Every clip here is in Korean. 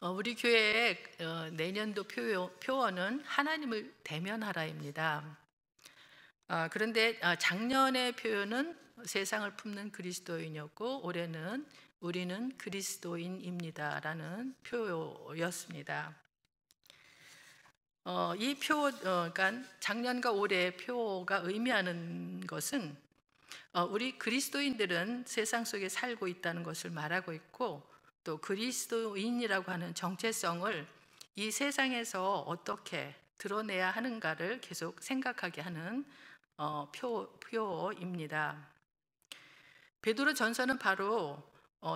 우리 교회의 내년도 표어는 하나님을 대면하라입니다. 그런데 작년의 표현은 세상을 품는 그리스도인이었고, 올해는 우리는 그리스도인입니다라는 표였습니다. 이 표, 그러니까 작년과 올해의 표가 의미하는 것은 우리 그리스도인들은 세상 속에 살고 있다는 것을 말하고 있고, 또 그리스도인이라고 하는 정체성을 이 세상에서 어떻게 드러내야 하는가를 계속 생각하게 하는 표입니다. 베드로 전서는 바로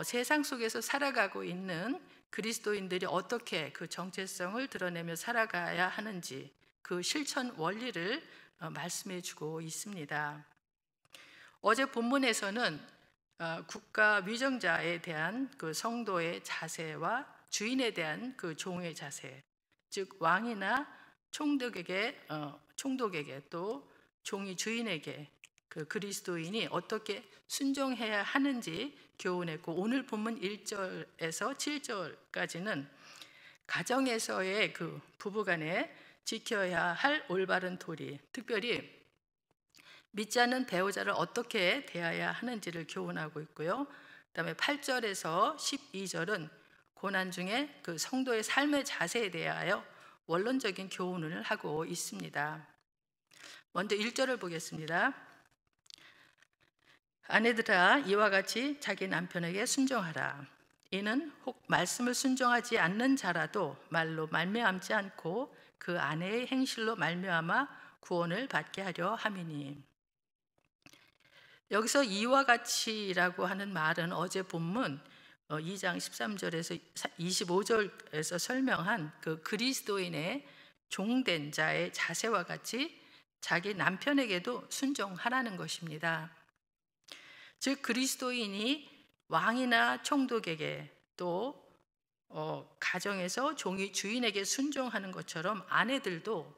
세상 속에서 살아가고 있는 그리스도인들이 어떻게 그 정체성을 드러내며 살아가야 하는지, 그 실천 원리를 말씀해 주고 있습니다. 어제 본문에서는 국가 위정자에 대한 그 성도의 자세와 주인에 대한 그 종의 자세, 즉 왕이나 총독에게 또 종이 주인에게 그 그리스도인이 어떻게 순종해야 하는지 교훈했고, 오늘 본문 1절에서 7절까지는 가정에서의 그 부부간에 지켜야 할 올바른 도리, 특별히 믿지 않는 배우자를 어떻게 대해야 하는지를 교훈하고 있고요. 그다음에 8절에서 12절은 고난 중에 그 성도의 삶의 자세에 대하여 원론적인 교훈을 하고 있습니다. 먼저 1절을 보겠습니다. 아내들아, 이와 같이 자기 남편에게 순종하라. 이는 혹 말씀을 순종하지 않는 자라도 말로 말미암지 않고 그 아내의 행실로 말미암아 구원을 받게 하려 함이니. 여기서 이와 같이라고 하는 말은 어제 본문 2장 13절에서 25절에서 설명한 그 그리스도인의 종된 자의 자세와 같이 자기 남편에게도 순종하라는 것입니다. 즉 그리스도인이 왕이나 총독에게 또 가정에서 종이 주인에게 순종하는 것처럼 아내들도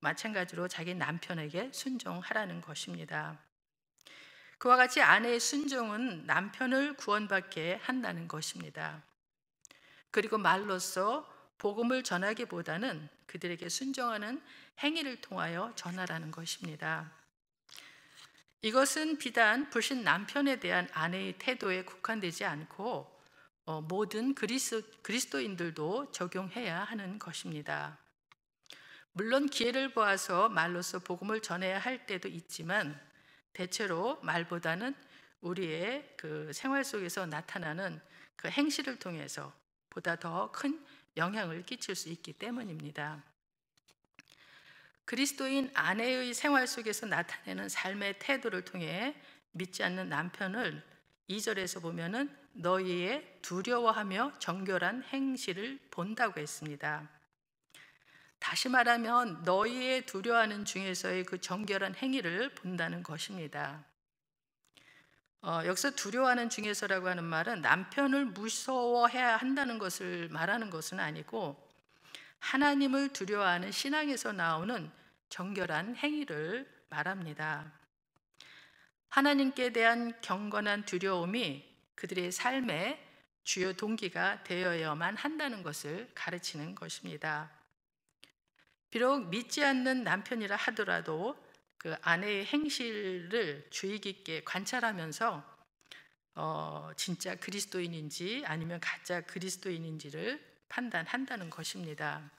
마찬가지로 자기 남편에게 순종하라는 것입니다. 그와 같이 아내의 순종은 남편을 구원받게 한다는 것입니다. 그리고 말로써 복음을 전하기보다는 그들에게 순종하는 행위를 통하여 전하라는 것입니다. 이것은 비단 불신 남편에 대한 아내의 태도에 국한되지 않고 모든 그리스도인들도 적용해야 하는 것입니다. 물론 기회를 보아서 말로써 복음을 전해야 할 때도 있지만, 대체로 말보다는 우리의 그 생활 속에서 나타나는 그 행실을 통해서 보다 더 큰 영향을 끼칠 수 있기 때문입니다. 그리스도인 아내의 생활 속에서 나타내는 삶의 태도를 통해 믿지 않는 남편을 2절에서 보면은 너희의 두려워하며 정결한 행실을 본다고 했습니다. 다시 말하면 너희의 두려워하는 중에서의 그 정결한 행위를 본다는 것입니다. 여기서 두려워하는 중에서라고 하는 말은 남편을 무서워해야 한다는 것을 말하는 것은 아니고, 하나님을 두려워하는 신앙에서 나오는 정결한 행위를 말합니다. 하나님께 대한 경건한 두려움이 그들의 삶의 주요 동기가 되어야만 한다는 것을 가르치는 것입니다. 비록 믿지 않는 남편이라 하더라도 그 아내의 행실을 주의 깊게 관찰하면서 진짜 그리스도인인지 아니면 가짜 그리스도인인지를 판단한다는 것입니다.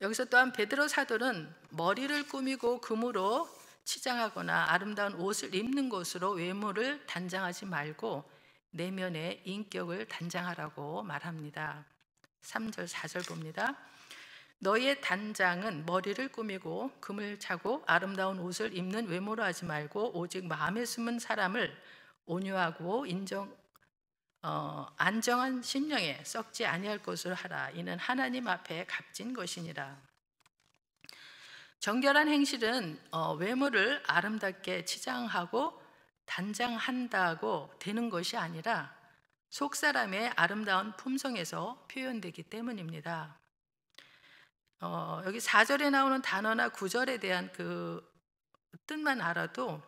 여기서 또한 베드로 사도는 머리를 꾸미고 금으로 치장하거나 아름다운 옷을 입는 것으로 외모를 단장하지 말고 내면의 인격을 단장하라고 말합니다. 3절 4절 봅니다. 너희의 단장은 머리를 꾸미고 금을 차고 아름다운 옷을 입는 외모로 하지 말고 오직 마음에 숨은 사람을 온유하고 안정한 심령에 썩지 아니할 것을 하라. 이는 하나님 앞에 값진 것이니라. 정결한 행실은 외모를 아름답게 치장하고 단장한다고 되는 것이 아니라 속사람의 아름다운 품성에서 표현되기 때문입니다. 여기 4절에 나오는 단어나 9절에 대한 그 뜻만 알아도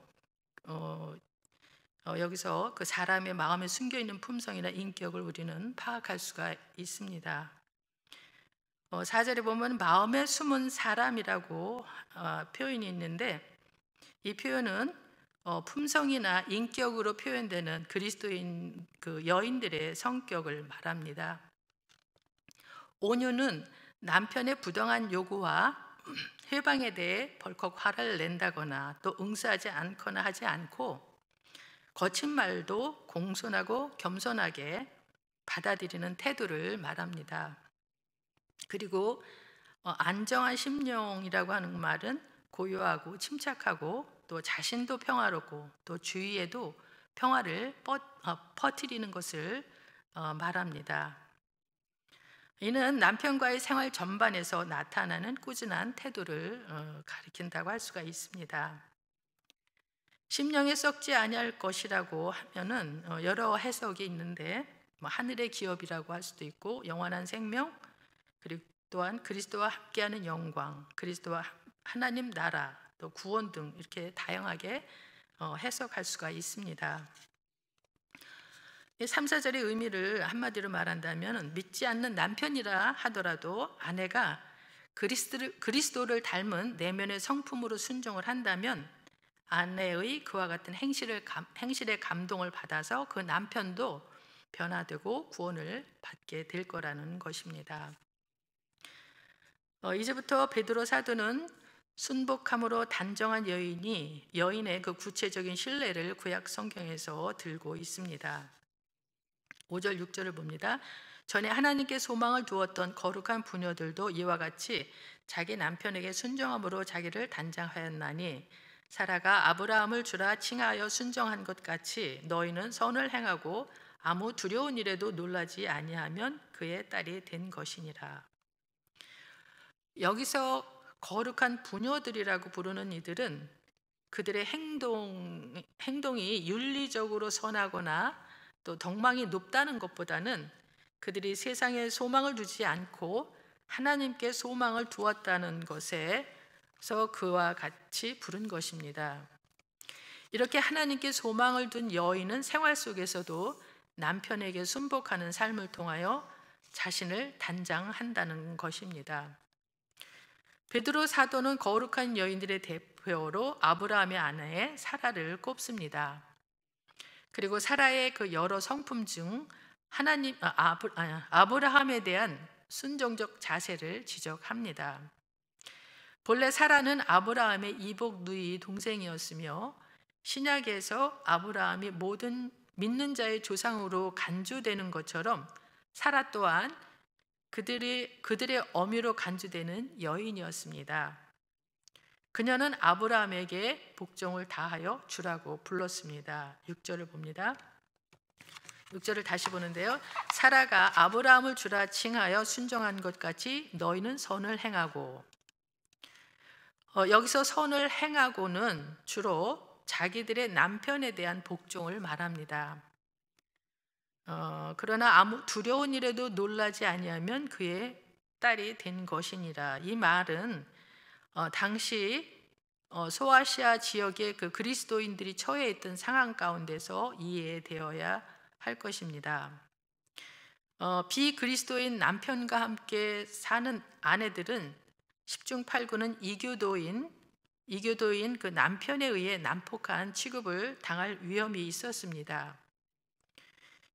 여기서 그 사람의 마음에 숨겨 있는 품성이나 인격을 우리는 파악할 수가 있습니다. 4절에 보면 마음에 숨은 사람이라고 표현이 있는데, 이 표현은 품성이나 인격으로 표현되는 그리스도인 그 여인들의 성격을 말합니다. 온유는 남편의 부당한 요구와 해방에 대해 벌컥 화를 낸다거나 또 응수하지 않거나 하지 않고, 거친 말도 공손하고 겸손하게 받아들이는 태도를 말합니다. 그리고 안정한 심령이라고 하는 말은 고요하고 침착하고 또 자신도 평화롭고 또 주위에도 평화를 퍼뜨리는 것을 말합니다. 이는 남편과의 생활 전반에서 나타나는 꾸준한 태도를 가리킨다고 할 수가 있습니다. 심령에 썩지 아니할 것이라고 하면은 여러 해석이 있는데, 하늘의 기업이라고 할 수도 있고 영원한 생명, 그리고 또한 그리스도와 함께하는 영광, 그리스도와 하나님 나라, 또 구원 등 이렇게 다양하게 해석할 수가 있습니다. 3, 4절의 의미를 한마디로 말한다면, 믿지 않는 남편이라 하더라도 아내가 그리스도를 닮은 내면의 성품으로 순종을 한다면 아내의 그와 같은 행실에 감동을 받아서 그 남편도 변화되고 구원을 받게 될 거라는 것입니다. 이제부터 베드로 사도는 순복함으로 단정한 여인의 그 구체적인 신뢰를 구약 성경에서 들고 있습니다. 5절 6절을 봅니다. 전에 하나님께 소망을 두었던 거룩한 부녀들도 이와 같이 자기 남편에게 순종함으로 자기를 단장하였나니, 사라가 아브라함을 주라 칭하여 순종한 것 같이 너희는 선을 행하고 아무 두려운 일에도 놀라지 아니하면 그의 딸이 된 것이니라. 여기서 거룩한 부녀들이라고 부르는 이들은 그들의 행동이 윤리적으로 선하거나 또 덕망이 높다는 것보다는 그들이 세상에 소망을 두지 않고 하나님께 소망을 두었다는 것에서 그와 같이 부른 것입니다. 이렇게 하나님께 소망을 둔 여인은 생활 속에서도 남편에게 순복하는 삶을 통하여 자신을 단장한다는 것입니다. 베드로 사도는 거룩한 여인들의 대표로 아브라함의 아내 사라를 꼽습니다. 그리고 사라의 그 여러 성품 중 아브라함에 대한 순종적 자세를 지적합니다. 본래 사라는 아브라함의 이복 누이 동생이었으며, 신약에서 아브라함이 모든 믿는 자의 조상으로 간주되는 것처럼 사라 또한 그들의 어미로 간주되는 여인이었습니다. 그녀는 아브라함에게 복종을 다하여 주라고 불렀습니다. 6절을 봅니다. 6절을 다시 보는데요. 사라가 아브라함을 주라 칭하여 순종한 것 같이 너희는 선을 행하고, 여기서 선을 행하고는 주로 자기들의 남편에 대한 복종을 말합니다. 그러나 아무 두려운 일에도 놀라지 아니하면 그의 딸이 된 것이니라. 이 말은 당시 소아시아 지역의 그 그리스도인들이 처해 있던 상황 가운데서 이해되어야 할 것입니다. 비그리스도인 남편과 함께 사는 아내들은 10중 8구는 이교도인 그 남편에 의해 난폭한 취급을 당할 위험이 있었습니다.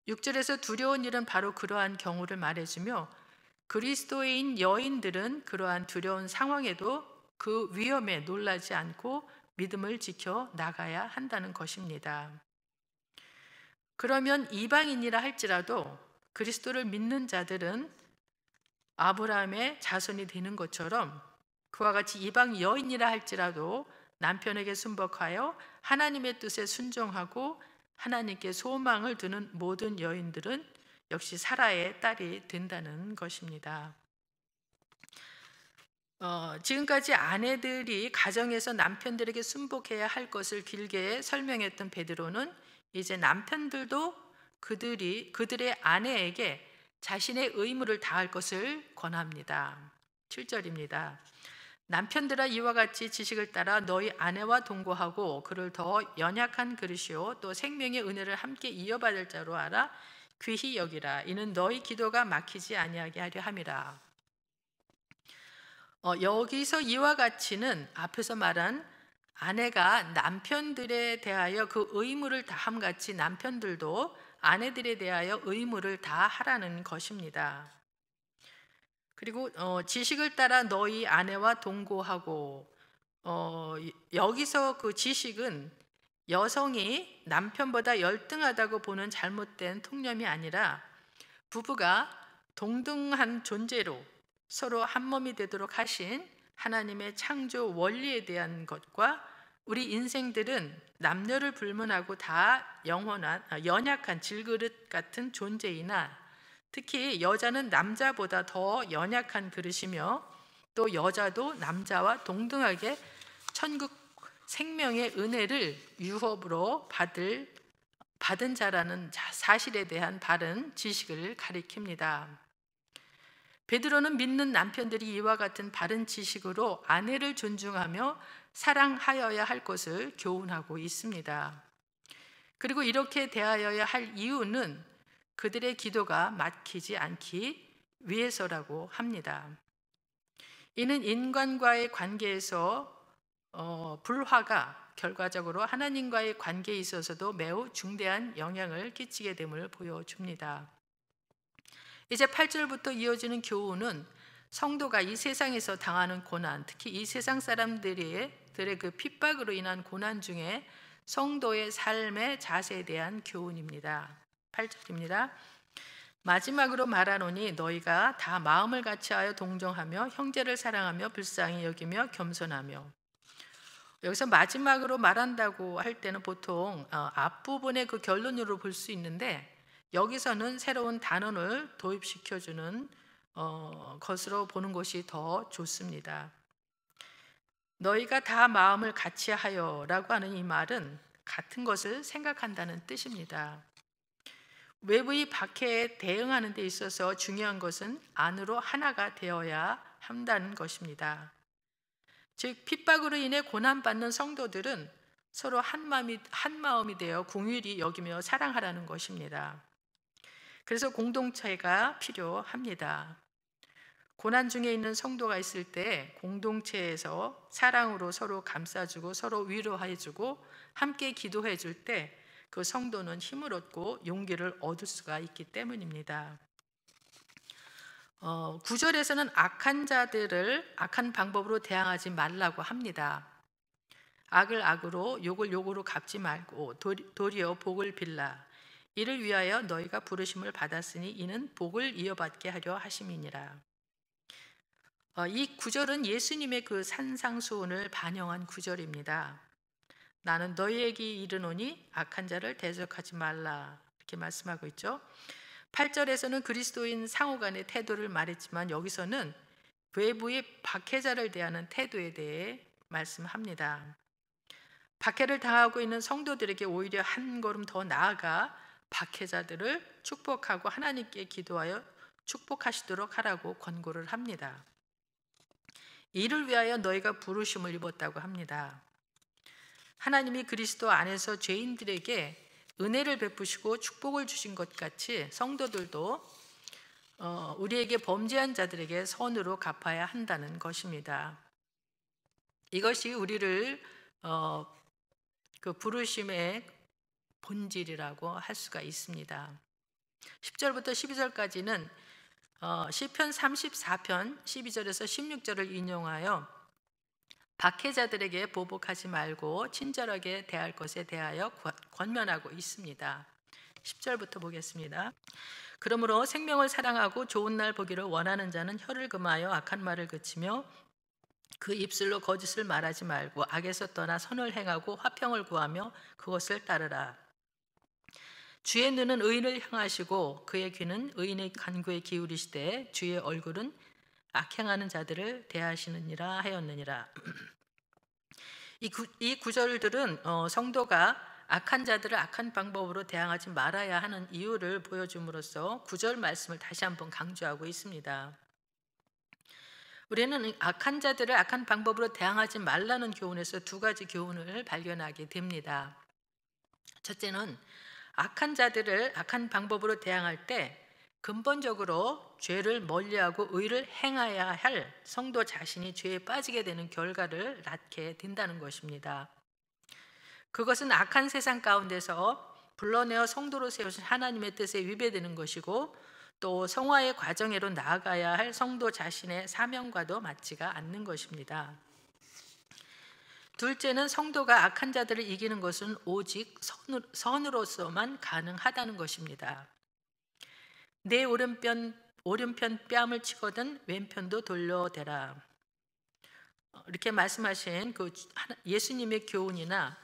6절에서 두려운 일은 바로 그러한 경우를 말해주며, 그리스도인 여인들은 그러한 두려운 상황에도 그 위험에 놀라지 않고 믿음을 지켜 나가야 한다는 것입니다. 그러면 이방인이라 할지라도 그리스도를 믿는 자들은 아브라함의 자손이 되는 것처럼 그와 같이 이방 여인이라 할지라도 남편에게 순복하여 하나님의 뜻에 순종하고 하나님께 소망을 두는 모든 여인들은 역시 사라의 딸이 된다는 것입니다. 지금까지 아내들이 가정에서 남편들에게 순복해야 할 것을 길게 설명했던 베드로는 이제 남편들도 그들의 아내에게 자신의 의무를 다할 것을 권합니다. 7절입니다. 남편들아 이와 같이 지식을 따라 너희 아내와 동거하고 그를 더 연약한 그릇이요 또 생명의 은혜를 함께 이어받을 자로 알아 귀히 여기라. 이는 너희 기도가 막히지 아니하게 하려 함이라. 여기서 이와 같이는 앞에서 말한 아내가 남편들에 대하여 그 의무를 다함같이 남편들도 아내들에 대하여 의무를 다하라는 것입니다. 그리고 지식을 따라 너희 아내와 동거하고, 여기서 그 지식은 여성이 남편보다 열등하다고 보는 잘못된 통념이 아니라 부부가 동등한 존재로 서로 한 몸이 되도록 하신 하나님의 창조 원리에 대한 것과 우리 인생들은 남녀를 불문하고 다 영원한 연약한 질그릇 같은 존재이나 특히 여자는 남자보다 더 연약한 그릇이며 또 여자도 남자와 동등하게 천국 생명의 은혜를 유업으로 받은 자라는 사실에 대한 바른 지식을 가리킵니다. 베드로는 믿는 남편들이 이와 같은 바른 지식으로 아내를 존중하며 사랑하여야 할 것을 교훈하고 있습니다. 그리고 이렇게 대하여야 할 이유는 그들의 기도가 막히지 않기 위해서라고 합니다. 이는 인간과의 관계에서 불화가 결과적으로 하나님과의 관계에 있어서도 매우 중대한 영향을 끼치게 됨을 보여줍니다. 이제 8절부터 이어지는 교훈은 성도가 이 세상에서 당하는 고난, 특히 이 세상 사람들의 그 핍박으로 인한 고난 중에 성도의 삶의 자세에 대한 교훈입니다. 8절입니다. 마지막으로 말하노니 너희가 다 마음을 같이하여 동정하며 형제를 사랑하며 불쌍히 여기며 겸손하며. 여기서 마지막으로 말한다고 할 때는 보통 앞부분의 그 결론으로 볼 수 있는데 여기서는 새로운 단어를 도입시켜주는 것으로 보는 것이 더 좋습니다. 너희가 다 마음을 같이하여 라고 하는 이 말은 같은 것을 생각한다는 뜻입니다. 외부의 박해에 대응하는 데 있어서 중요한 것은 안으로 하나가 되어야 한다는 것입니다. 즉 핍박으로 인해 고난받는 성도들은 서로 한 마음이 되어 긍휼히 여기며 사랑하라는 것입니다. 그래서 공동체가 필요합니다. 고난 중에 있는 성도가 있을 때 공동체에서 사랑으로 서로 감싸주고 서로 위로해주고 함께 기도해줄 때 그 성도는 힘을 얻고 용기를 얻을 수가 있기 때문입니다. 9절에서는 악한 자들을 악한 방법으로 대항하지 말라고 합니다. 악을 악으로 욕을 욕으로 갚지 말고 도리어 복을 빌라. 이를 위하여 너희가 부르심을 받았으니 이는 복을 이어받게 하려 하심이니라. 이 구절은 예수님의 그 산상수훈을 반영한 구절입니다. 나는 너희에게 이르노니 악한 자를 대적하지 말라 이렇게 말씀하고 있죠. 8절에서는 그리스도인 상호 간의 태도를 말했지만 여기서는 외부의 박해자를 대하는 태도에 대해 말씀합니다. 박해를 당하고 있는 성도들에게 오히려 한 걸음 더 나아가 박해자들을 축복하고 하나님께 기도하여 축복하시도록 하라고 권고를 합니다. 이를 위하여 너희가 부르심을 입었다고 합니다. 하나님이 그리스도 안에서 죄인들에게 은혜를 베푸시고 축복을 주신 것 같이 성도들도 우리에게 범죄한 자들에게 선으로 갚아야 한다는 것입니다. 이것이 우리를 그 부르심의 본질이라고 할 수가 있습니다. 10절부터 12절까지는 시편 34편 12절에서 16절을 인용하여 박해자들에게 보복하지 말고 친절하게 대할 것에 대하여 권면하고 있습니다. 10절부터 보겠습니다. 그러므로 생명을 사랑하고 좋은 날 보기를 원하는 자는 혀를 금하여 악한 말을 그치며 그 입술로 거짓을 말하지 말고 악에서 떠나 선을 행하고 화평을 구하며 그것을 따르라. 주의 눈은 의인을 향하시고 그의 귀는 의인의 간구에 기울이시되 주의 얼굴은 악행하는 자들을 대하시느니라 하였느니라. 이 구절들은 성도가 악한 자들을 악한 방법으로 대항하지 말아야 하는 이유를 보여줌으로써 구절 말씀을 다시 한번 강조하고 있습니다. 우리는 악한 자들을 악한 방법으로 대항하지 말라는 교훈에서 두 가지 교훈을 발견하게 됩니다. 첫째는 악한 자들을 악한 방법으로 대항할 때 근본적으로 죄를 멀리하고 의를 행해야 할 성도 자신이 죄에 빠지게 되는 결과를 낳게 된다는 것입니다. 그것은 악한 세상 가운데서 불러내어 성도로 세우신 하나님의 뜻에 위배되는 것이고, 또 성화의 과정으로 나아가야 할 성도 자신의 사명과도 맞지가 않는 것입니다. 둘째는 성도가 악한 자들을 이기는 것은 오직 선으로서만 가능하다는 것입니다. 내 오른편 뺨을 치거든 왼편도 돌려대라, 이렇게 말씀하신 그 예수님의 교훈이나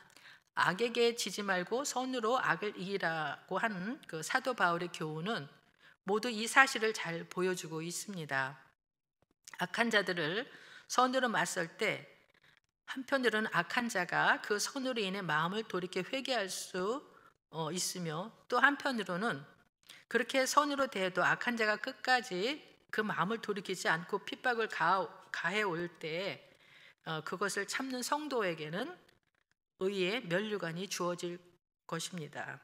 악에게 지지 말고 선으로 악을 이기라고 하는 그 사도 바울의 교훈은 모두 이 사실을 잘 보여주고 있습니다. 악한 자들을 선으로 맞설 때 한편으로는 악한 자가 그 선으로 인해 마음을 돌이켜 회개할 수 있으며, 또 한편으로는 그렇게 선으로 대해도 악한 자가 끝까지 그 마음을 돌이키지 않고 핍박을 가해 올 때 그것을 참는 성도에게는 의의 면류관이 주어질 것입니다.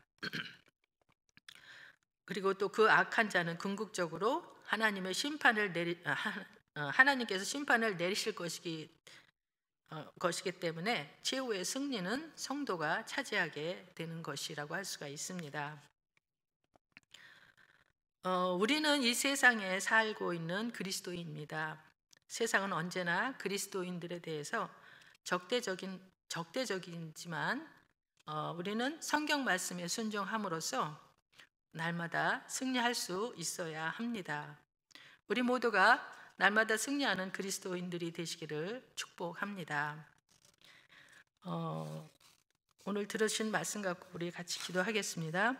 그리고 또 그 악한 자는 궁극적으로 하나님께서 심판을 내리실 것이기 때문에 최후의 승리는 성도가 차지하게 되는 것이라고 할 수가 있습니다. 우리는 이 세상에 살고 있는 그리스도인입니다. 세상은 언제나 그리스도인들에 대해서 적대적이지만 우리는 성경 말씀에 순종함으로써 날마다 승리할 수 있어야 합니다. 우리 모두가 날마다 승리하는 그리스도인들이 되시기를 축복합니다. 오늘 들으신 말씀 갖고 우리 같이 기도하겠습니다.